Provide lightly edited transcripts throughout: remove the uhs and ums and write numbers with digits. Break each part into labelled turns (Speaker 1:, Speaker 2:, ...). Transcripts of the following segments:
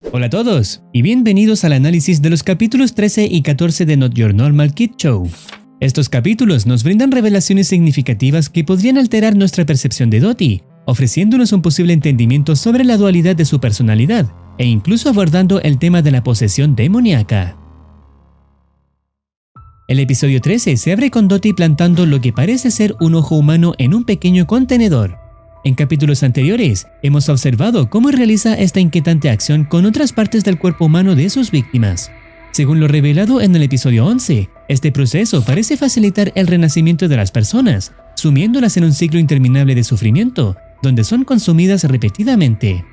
Speaker 1: Hola a todos y bienvenidos al análisis de los capítulos 13 y 14 de Not Your Normal Kid Show. Estos capítulos nos brindan revelaciones significativas que podrían alterar nuestra percepción de Dottie, ofreciéndonos un posible entendimiento sobre la dualidad de su personalidad e incluso abordando el tema de la posesión demoníaca. El episodio 13 se abre con Dottie plantando lo que parece ser un ojo humano en un pequeño contenedor. En capítulos anteriores, hemos observado cómo realiza esta inquietante acción con otras partes del cuerpo humano de sus víctimas. Según lo revelado en el episodio 11, este proceso parece facilitar el renacimiento de las personas, sumiéndolas en un ciclo interminable de sufrimiento, donde son consumidas repetidamente.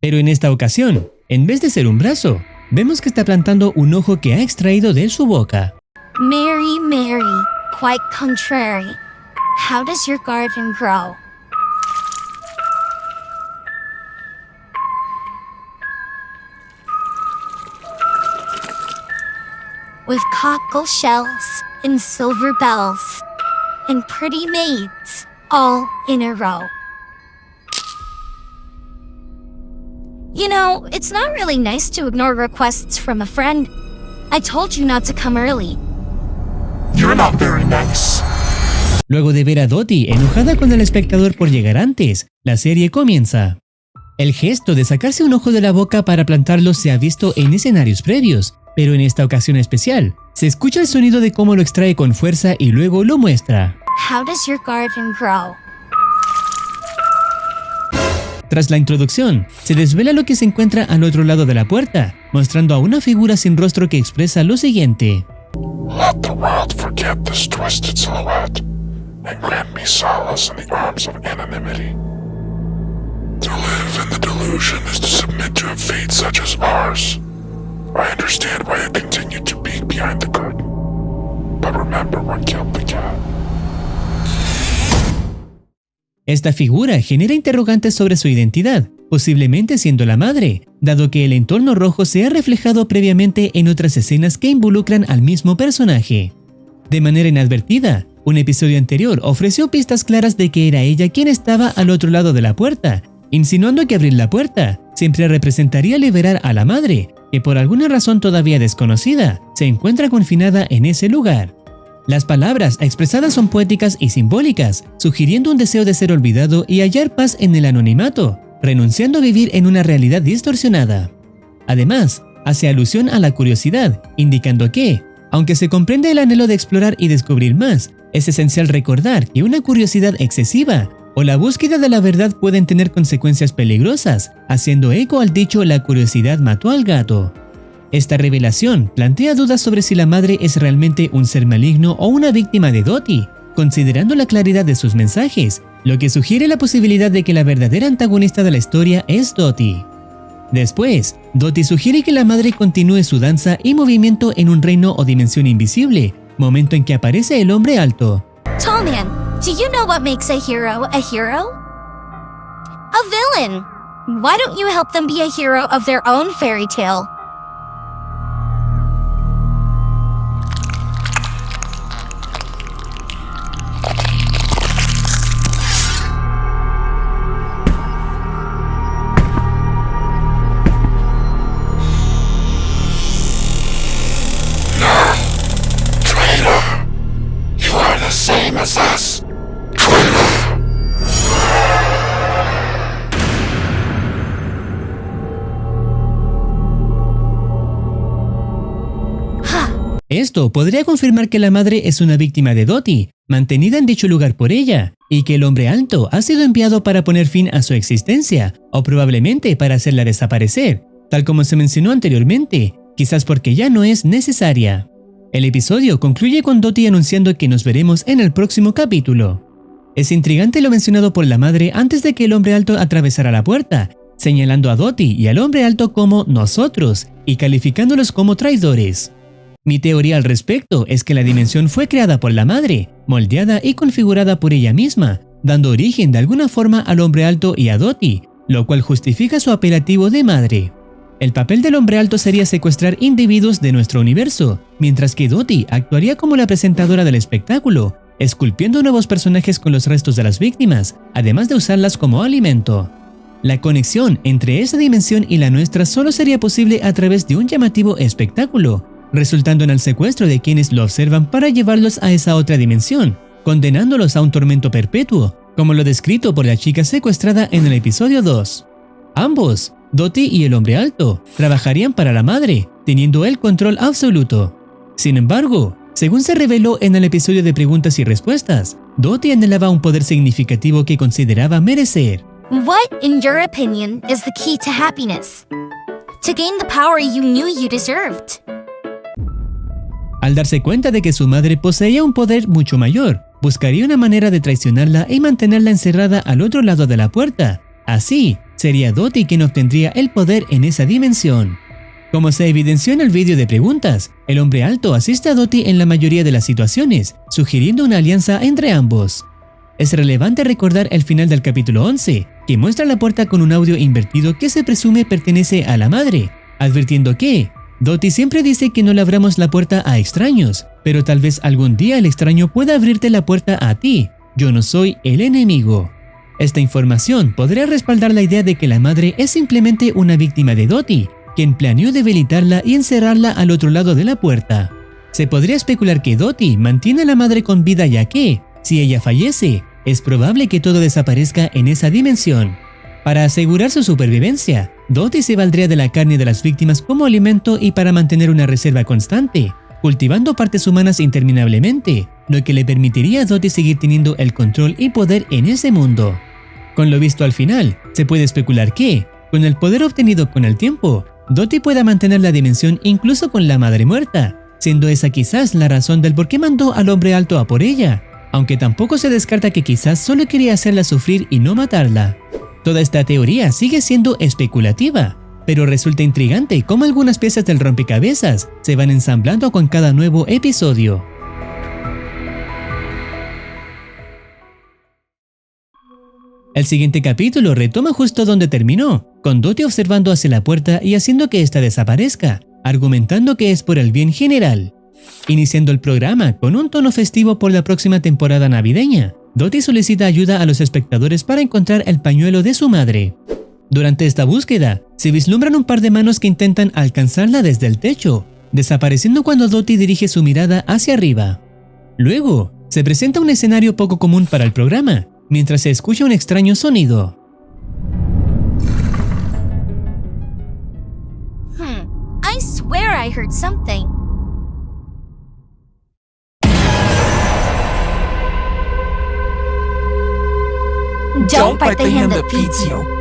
Speaker 1: Pero en esta ocasión, en vez de ser un brazo, vemos que está plantando un ojo que ha extraído de su boca.
Speaker 2: Mary, Mary, quite contrary. How does your garden grow? With cockle shells and silver bells and pretty maids all in a row. You know, it's not really nice to ignore requests from a friend. I told you not to come early.
Speaker 3: You're not very nice.
Speaker 1: Luego de ver a Dottie enojada con el espectador por llegar antes, la serie comienza. El gesto de sacarse un ojo de la boca para plantarlo se ha visto en escenarios previos, pero en esta ocasión especial, se escucha el sonido de cómo lo extrae con fuerza y luego lo muestra.
Speaker 2: How does your garden grow?
Speaker 1: Tras la introducción, se desvela lo que se encuentra al otro lado de la puerta, mostrando a una figura sin rostro que expresa lo siguiente.
Speaker 3: Let the world forget this twisted silhouette and grant me solace in the arms of anonymity. To live in the delusion is to submit to a fate such as ours. I understand why you continue to peek behind the curtain, but remember what killed the cat.
Speaker 1: Esta figura genera interrogantes sobre su identidad, posiblemente siendo la madre, dado que el entorno rojo se ha reflejado previamente en otras escenas que involucran al mismo personaje. De manera inadvertida, un episodio anterior ofreció pistas claras de que era ella quien estaba al otro lado de la puerta, insinuando que abrir la puerta siempre representaría liberar a la madre, que por alguna razón todavía desconocida, se encuentra confinada en ese lugar. Las palabras expresadas son poéticas y simbólicas, sugiriendo un deseo de ser olvidado y hallar paz en el anonimato, renunciando a vivir en una realidad distorsionada. Además, hace alusión a la curiosidad, indicando que, aunque se comprende el anhelo de explorar y descubrir más, es esencial recordar que una curiosidad excesiva o la búsqueda de la verdad pueden tener consecuencias peligrosas, haciendo eco al dicho "la curiosidad mató al gato". Esta revelación plantea dudas sobre si la madre es realmente un ser maligno o una víctima de Dottie, considerando la claridad de sus mensajes, lo que sugiere la posibilidad de que la verdadera antagonista de la historia es Dottie. Después, Dottie sugiere que la madre continúe su danza y movimiento en un reino o dimensión invisible, momento en que aparece el hombre alto.
Speaker 2: Tall man, do you know what makes a hero a hero? A villain. Why don't you help them be a hero of their own fairy tale?
Speaker 3: Same as us.
Speaker 1: Esto podría confirmar que la madre es una víctima de Dottie, mantenida en dicho lugar por ella, y que el hombre alto ha sido enviado para poner fin a su existencia, o probablemente para hacerla desaparecer, tal como se mencionó anteriormente, quizás porque ya no es necesaria. El episodio concluye con Dottie anunciando que nos veremos en el próximo capítulo. Es intrigante lo mencionado por la madre antes de que el hombre alto atravesara la puerta, señalando a Dottie y al hombre alto como nosotros y calificándolos como traidores. Mi teoría al respecto es que la dimensión fue creada por la madre, moldeada y configurada por ella misma, dando origen de alguna forma al hombre alto y a Dottie, lo cual justifica su apelativo de madre. El papel del hombre alto sería secuestrar individuos de nuestro universo, mientras que Dottie actuaría como la presentadora del espectáculo, esculpiendo nuevos personajes con los restos de las víctimas, además de usarlas como alimento. La conexión entre esa dimensión y la nuestra solo sería posible a través de un llamativo espectáculo, resultando en el secuestro de quienes lo observan para llevarlos a esa otra dimensión, condenándolos a un tormento perpetuo, como lo descrito por la chica secuestrada en el episodio 2. Ambos, Dottie y el hombre alto, trabajarían para la madre, teniendo el control absoluto. Sin embargo, según se reveló en el episodio de preguntas y respuestas, Dottie anhelaba un poder significativo que consideraba merecer.
Speaker 2: What, in your opinion, is the key to happiness? To gain the power you knew you deserved.
Speaker 1: Al darse cuenta de que su madre poseía un poder mucho mayor, buscaría una manera de traicionarla y mantenerla encerrada al otro lado de la puerta. Así, sería Dottie quien obtendría el poder en esa dimensión. Como se evidenció en el vídeo de preguntas, el hombre alto asiste a Dottie en la mayoría de las situaciones, sugiriendo una alianza entre ambos. Es relevante recordar el final del capítulo 11, que muestra la puerta con un audio invertido que se presume pertenece a la madre, advirtiendo que Dottie siempre dice que no le abramos la puerta a extraños, pero tal vez algún día el extraño pueda abrirte la puerta a ti. Yo no soy el enemigo. Esta información podría respaldar la idea de que la madre es simplemente una víctima de Dottie, quien planeó debilitarla y encerrarla al otro lado de la puerta. Se podría especular que Dottie mantiene a la madre con vida ya que, si ella fallece, es probable que todo desaparezca en esa dimensión. Para asegurar su supervivencia, Dottie se valdría de la carne de las víctimas como alimento y para mantener una reserva constante, cultivando partes humanas interminablemente, lo que le permitiría a Dottie seguir teniendo el control y poder en ese mundo. Con lo visto al final, se puede especular que, con el poder obtenido con el tiempo, Dottie pueda mantener la dimensión incluso con la madre muerta, siendo esa quizás la razón del por qué mandó al hombre alto a por ella, aunque tampoco se descarta que quizás solo quería hacerla sufrir y no matarla. Toda esta teoría sigue siendo especulativa, pero resulta intrigante cómo algunas piezas del rompecabezas se van ensamblando con cada nuevo episodio. El siguiente capítulo retoma justo donde terminó, con Dottie observando hacia la puerta y haciendo que ésta desaparezca, argumentando que es por el bien general. Iniciando el programa con un tono festivo por la próxima temporada navideña, Dottie solicita ayuda a los espectadores para encontrar el pañuelo de su madre. Durante esta búsqueda, se vislumbran un par de manos que intentan alcanzarla desde el techo, desapareciendo cuando Dottie dirige su mirada hacia arriba. Luego, se presenta un escenario poco común para el programa, mientras se escucha un extraño sonido.
Speaker 2: I swear I heard something.
Speaker 4: Don't bite the hand that feeds you.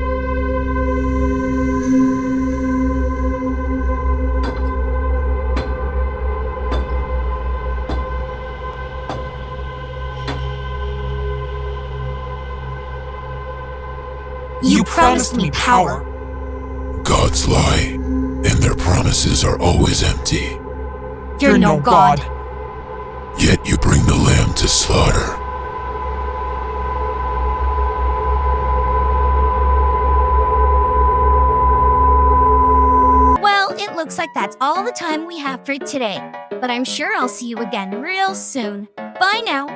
Speaker 4: You promised me power.
Speaker 3: Gods lie, and their promises are always empty.
Speaker 4: You're no god.
Speaker 3: Yet you bring the lamb to slaughter.
Speaker 2: Well, it looks like that's all the time we have for today, but I'm sure I'll see you again real soon. Bye now.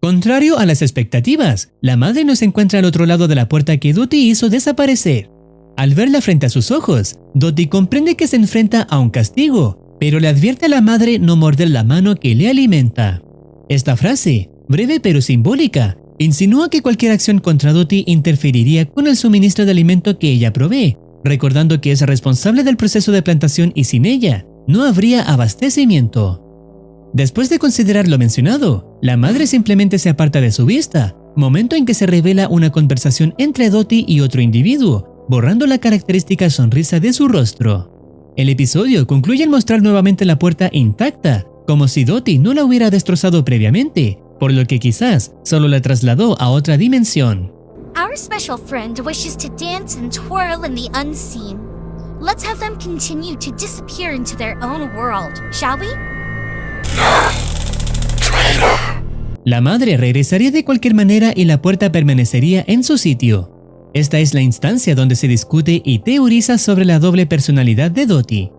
Speaker 1: Contrario a las expectativas, la madre no se encuentra al otro lado de la puerta que Dottie hizo desaparecer. Al verla frente a sus ojos, Dottie comprende que se enfrenta a un castigo, pero le advierte a la madre no morder la mano que le alimenta. Esta frase, breve pero simbólica, insinúa que cualquier acción contra Dottie interferiría con el suministro de alimento que ella provee, recordando que es responsable del proceso de plantación y sin ella, no habría abastecimiento. Después de considerar lo mencionado, la madre simplemente se aparta de su vista, momento en que se revela una conversación entre Dottie y otro individuo, borrando la característica sonrisa de su rostro. El episodio concluye al mostrar nuevamente la puerta intacta, como si Dottie no la hubiera destrozado previamente, por lo que quizás solo la trasladó a otra dimensión.
Speaker 2: Our special friend wishes to dance and twirl in the unseen. Let's have them continue to disappear into their own world, shall we?
Speaker 1: La madre regresaría de cualquier manera y la puerta permanecería en su sitio. Esta es la instancia donde se discute y teoriza sobre la doble personalidad de Dottie.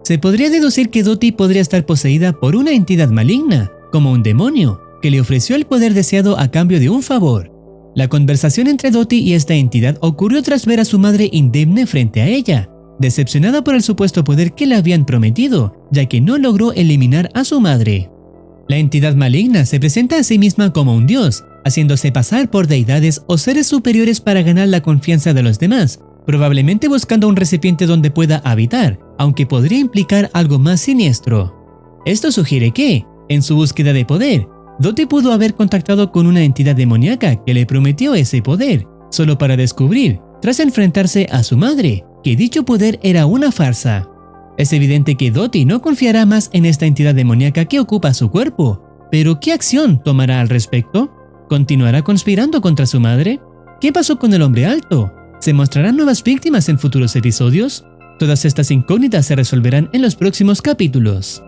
Speaker 1: Se podría deducir que Dottie podría estar poseída por una entidad maligna, como un demonio, que le ofreció el poder deseado a cambio de un favor. La conversación entre Dottie y esta entidad ocurrió tras ver a su madre indemne frente a ella, decepcionada por el supuesto poder que le habían prometido, ya que no logró eliminar a su madre. La entidad maligna se presenta a sí misma como un dios, haciéndose pasar por deidades o seres superiores para ganar la confianza de los demás, probablemente buscando un recipiente donde pueda habitar, aunque podría implicar algo más siniestro. Esto sugiere que, en su búsqueda de poder, Dottie pudo haber contactado con una entidad demoníaca que le prometió ese poder, solo para descubrir, tras enfrentarse a su madre, que dicho poder era una farsa. Es evidente que Dottie no confiará más en esta entidad demoníaca que ocupa su cuerpo, pero ¿qué acción tomará al respecto? ¿Continuará conspirando contra su madre? ¿Qué pasó con el hombre alto? ¿Se mostrarán nuevas víctimas en futuros episodios? Todas estas incógnitas se resolverán en los próximos capítulos.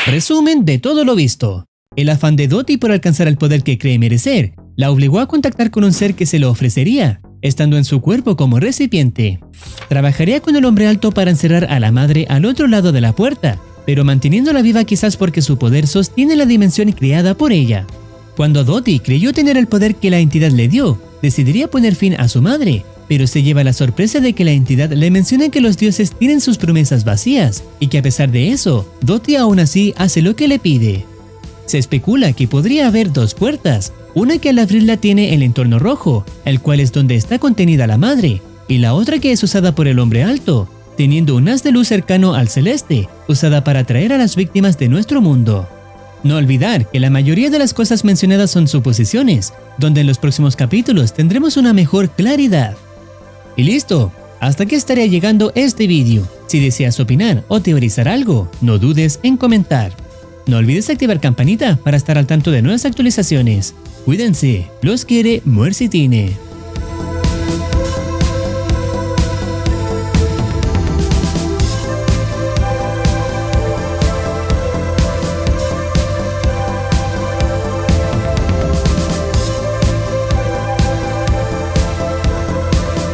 Speaker 1: Resumen de todo lo visto. El afán de Dottie por alcanzar el poder que cree merecer la obligó a contactar con un ser que se lo ofrecería, estando en su cuerpo como recipiente. Trabajaría con el hombre alto para encerrar a la madre al otro lado de la puerta, pero manteniéndola viva quizás porque su poder sostiene la dimensión creada por ella. Cuando Dottie creyó tener el poder que la entidad le dio, decidiría poner fin a su madre, pero se lleva la sorpresa de que la entidad le menciona que los dioses tienen sus promesas vacías y que a pesar de eso, Dottie aún así hace lo que le pide. Se especula que podría haber dos puertas, una que al abrirla tiene el entorno rojo, el cual es donde está contenida la madre, y la otra que es usada por el hombre alto, teniendo un haz de luz cercano al celeste, usada para atraer a las víctimas de nuestro mundo. No olvidar que la mayoría de las cosas mencionadas son suposiciones, donde en los próximos capítulos tendremos una mejor claridad. Y listo, hasta aquí estaría llegando este vídeo. Si deseas opinar o teorizar algo, no dudes en comentar. No olvides activar campanita para estar al tanto de nuevas actualizaciones. Cuídense, los quiere Muercitine.